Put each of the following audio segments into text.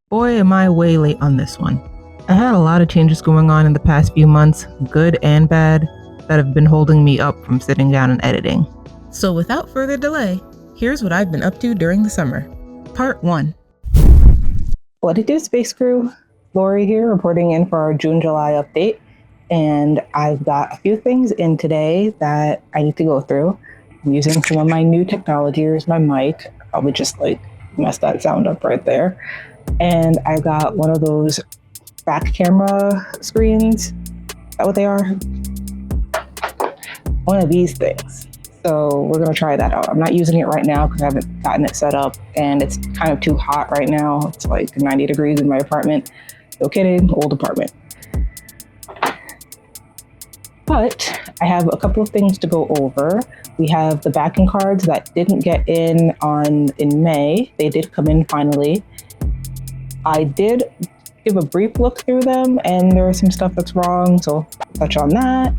Boy, am I way late on this one. I had a lot of changes going on in the past few months, good and bad, that have been holding me up from sitting down and editing. So without further delay, here's what I've been up to during the summer. Part 1. What it do, Space Crew? Lori here, reporting in for our June-July update. And I've got a few things in today that I need to go through. I'm using some of my new technology. Here's my mic. Probably just mess that sound up right there. And I got one of those back camera screens. Is that what they are? One of these things. So we're gonna try that out. I'm not using it right now because I haven't gotten it set up and it's kind of too hot right now. It's like 90 degrees in my apartment. No kidding, old apartment. But I have a couple of things to go over. We have the backing cards that didn't get in May. They did come in finally. I did give a brief look through them and there is some stuff that's wrong, so I'll touch on that.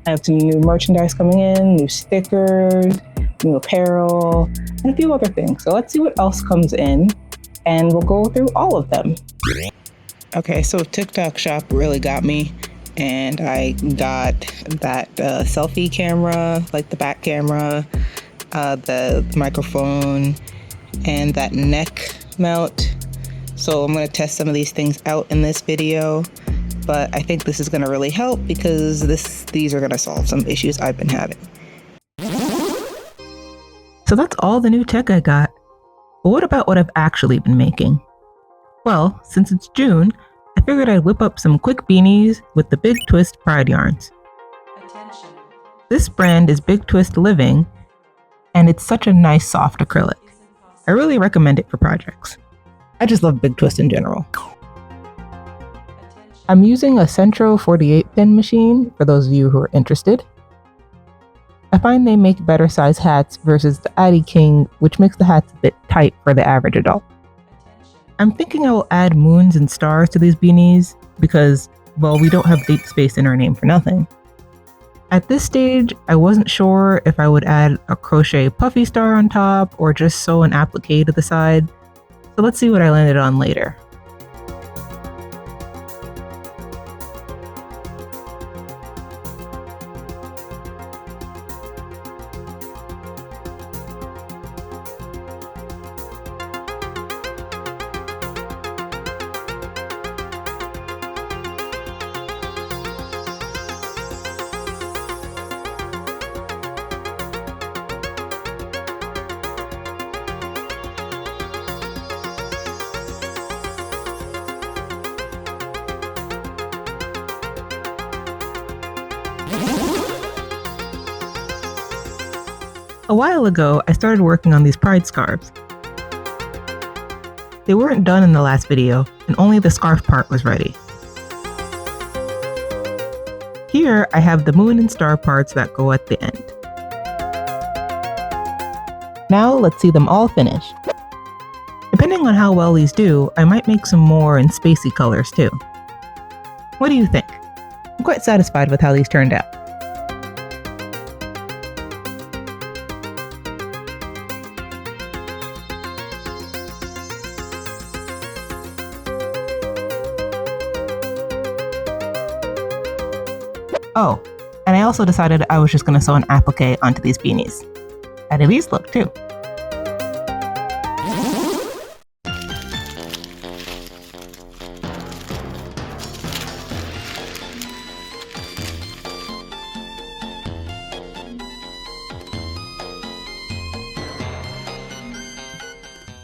I have some new merchandise coming in, new stickers, new apparel, and a few other things. So let's see what else comes in and we'll go through all of them. Okay, so TikTok Shop really got me. And I got that selfie camera, like the back camera, the microphone, and that neck mount. So I'm going to test some of these things out in this video, but I think this is going to really help because these are going to solve some issues I've been having. So that's all the new tech I got. But what about what I've actually been making? Well, since it's June, I figured I'd whip up some quick beanies with the Big Twist Pride yarns. Attention. This brand is Big Twist Living, and it's such a nice soft acrylic. I really recommend it for projects. I just love Big Twist in general. I'm using a Centro 48-pin machine for those of you who are interested. I find they make better size hats versus the Addy King, which makes the hats a bit tight for the average adult. I'm thinking I will add moons and stars to these beanies because, well, we don't have deep space in our name for nothing. At this stage, I wasn't sure if I would add a crochet puffy star on top or just sew an applique to the side, so let's see what I landed on later. A while ago, I started working on these pride scarves. They weren't done in the last video, and only the scarf part was ready. Here, I have the moon and star parts that go at the end. Now, let's see them all finish. Depending on how well these do, I might make some more in spacey colors too. What do you think? I'm quite satisfied with how these turned out. Oh, and I also decided I was just going to sew an applique onto these beanies. How do these look too?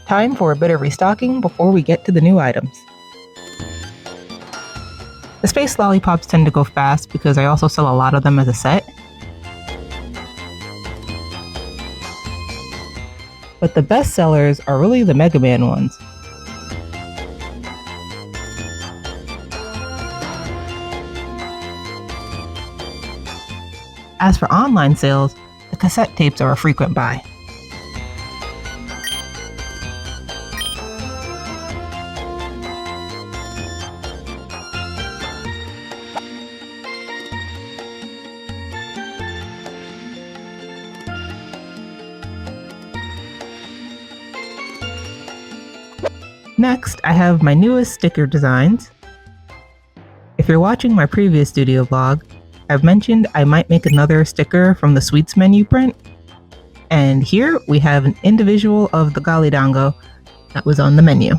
Time for a bit of restocking before we get to the new items. The space lollipops tend to go fast because I also sell a lot of them as a set. But the best sellers are really the Mega Man ones. As for online sales, the cassette tapes are a frequent buy. Next, I have my newest sticker designs. If you're watching my previous studio vlog, I've mentioned I might make another sticker from the sweets menu print. And here we have an individual of the Gali Dango that was on the menu.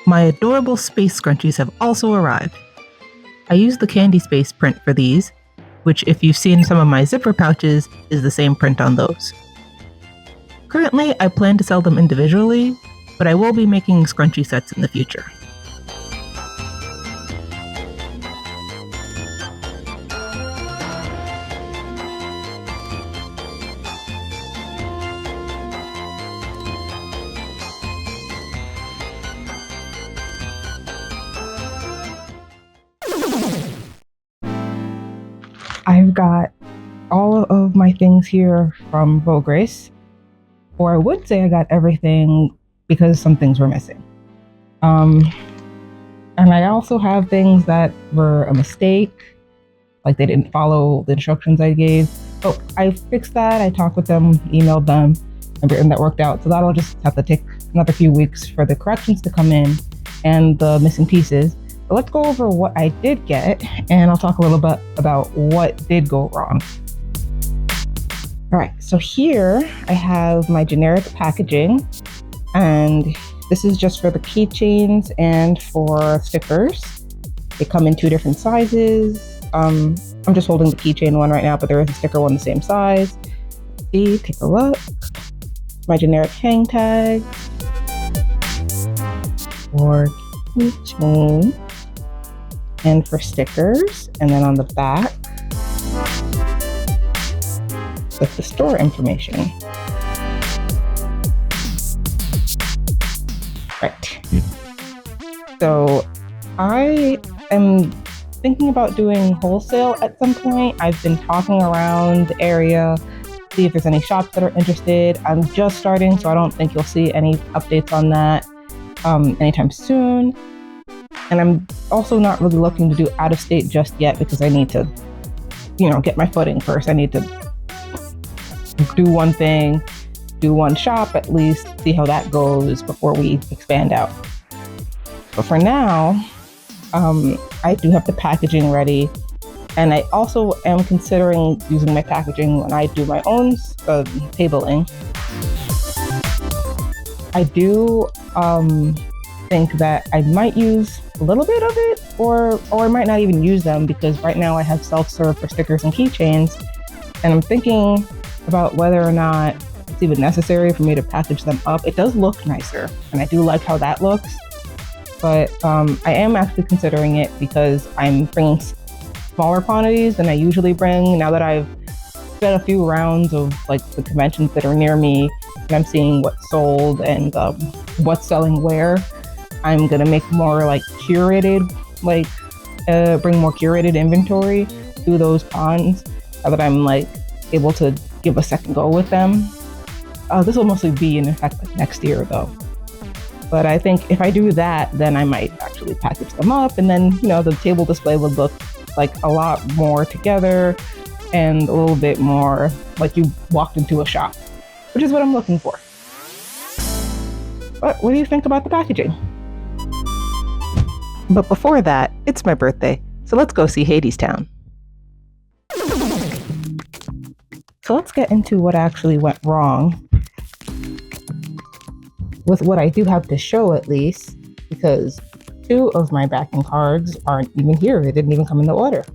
My adorable space scrunchies have also arrived. I used the Candy Space print for these, which if you've seen some of my zipper pouches is the same print on those. Currently, I plan to sell them individually, but I will be making scrunchie sets in the future. I've got all of my things here from Grace, or I would say I got everything because some things were missing. And I also have things that were a mistake, like they didn't follow the instructions I gave. But I fixed that, I talked with them, emailed them, and that worked out. So that'll just have to take another few weeks for the corrections to come in and the missing pieces. But let's go over what I did get, and I'll talk a little bit about what did go wrong. All right, so here I have my generic packaging, and this is just for the keychains and for stickers. They come in 2 different sizes. I'm just holding the keychain one right now, but there is a sticker one the same size. See, take a look. My generic hang tag for keychain and for stickers, and then on the back with the store information. Right. So I am thinking about doing wholesale at some point. I've been talking around the area, see if there's any shops that are interested. I'm just starting, so I don't think you'll see any updates on that anytime soon. And I'm also not really looking to do out of state just yet because I need to, get my footing first. I need to do one thing, do one shop at least, see how that goes before we expand out. But for now, I do have the packaging ready. And I also am considering using my packaging when I do my own tabling. I do think that I might use a little bit of it, or I might not even use them, because right now I have self-serve for stickers and keychains, and I'm thinking about whether or not it's even necessary for me to package them up. It does look nicer, and I do like how that looks, but I am actually considering it because I'm bringing smaller quantities than I usually bring. Now that I've spent a few rounds of the conventions that are near me, and I'm seeing what's sold and what's selling where, I'm gonna make more curated, bring more curated inventory to those cons, now that I'm able to give a second go with them. This will mostly be in effect next year though. But I think if I do that, then I might actually package them up, and then the table display would look like a lot more together and a little bit more like you walked into a shop, which is what I'm looking for. But what do you think about the packaging? But before that, it's my birthday, so let's go see Hadestown. So let's get into what actually went wrong with what I do have to show, at least, because 2 of my backing cards aren't even here. They didn't even come in the order.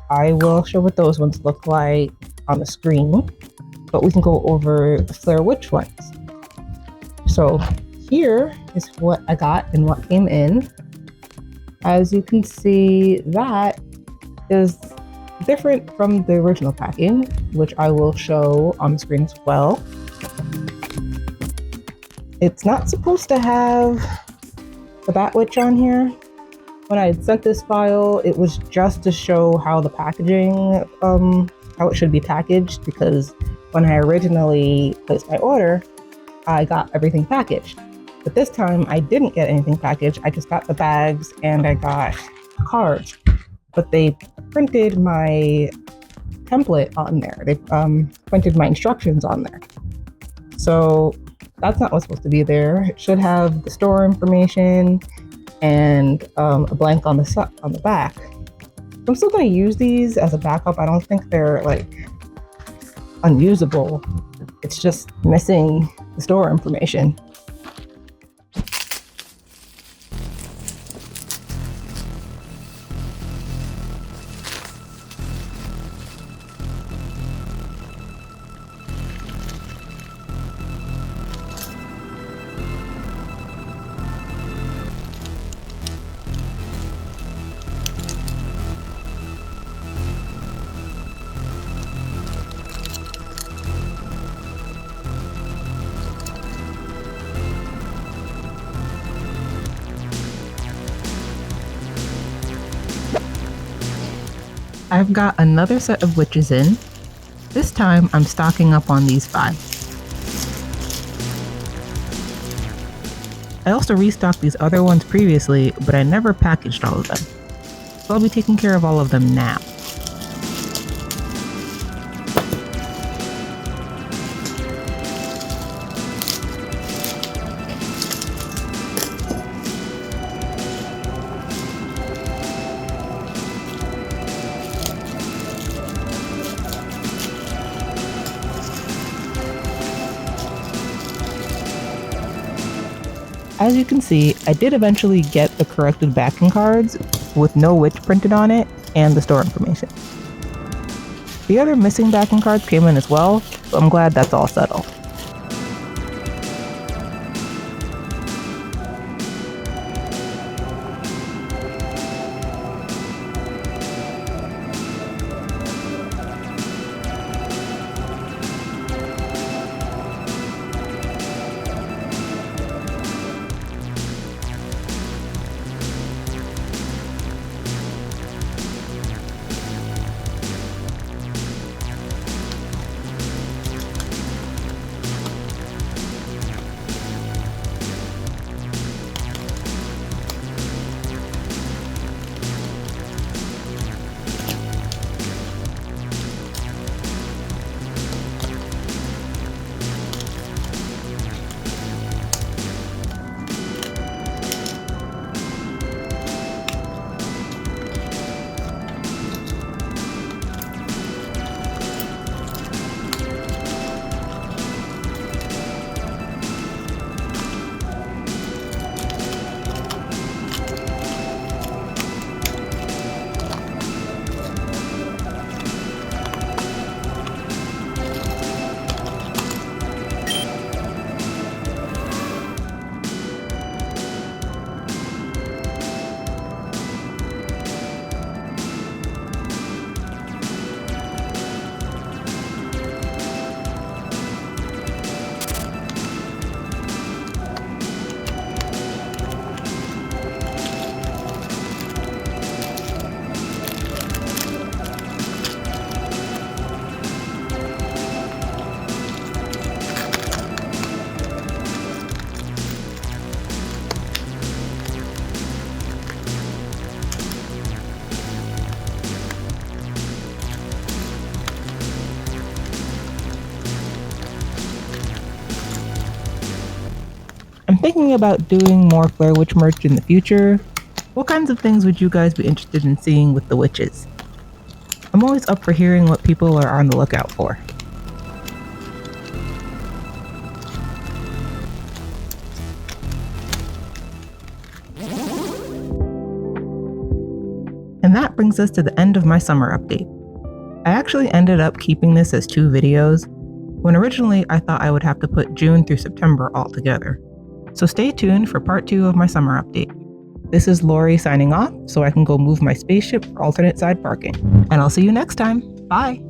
I will show what those ones look like on the screen, but we can go over the Flare Witch ones. So here is what I got and what came in. As you can see, that is different from the original packing, which I will show on the screen as well. It's not supposed to have the Bat Witch on here, When I had sent this file, it was just to show how the packaging, how it should be packaged, because when I originally placed my order, I got everything packaged. But this time I didn't get anything packaged. I just got the bags and I got cards. But they printed my template on there. They printed my instructions on there. So that's not what's supposed to be there. It should have the store information and a blank on the back. I'm still going to use these as a backup. I don't think they're like unusable. It's just missing the store information. I've got another set of witches in. This time I'm stocking up on these 5. I also restocked these other ones previously, but I never packaged all of them. So I'll be taking care of all of them now. As you can see, I did eventually get the corrected backing cards with no witch printed on it and the store information. The other missing backing cards came in as well, so I'm glad that's all settled. I'm thinking about doing more Flare Witch merch in the future. What kinds of things would you guys be interested in seeing with the witches? I'm always up for hearing what people are on the lookout for. And that brings us to the end of my summer update. I actually ended up keeping this as 2 videos, when originally I thought I would have to put June through September all together. So stay tuned for part 2 of my summer update. This is Lori signing off so I can go move my spaceship for alternate side parking. And I'll see you next time. Bye!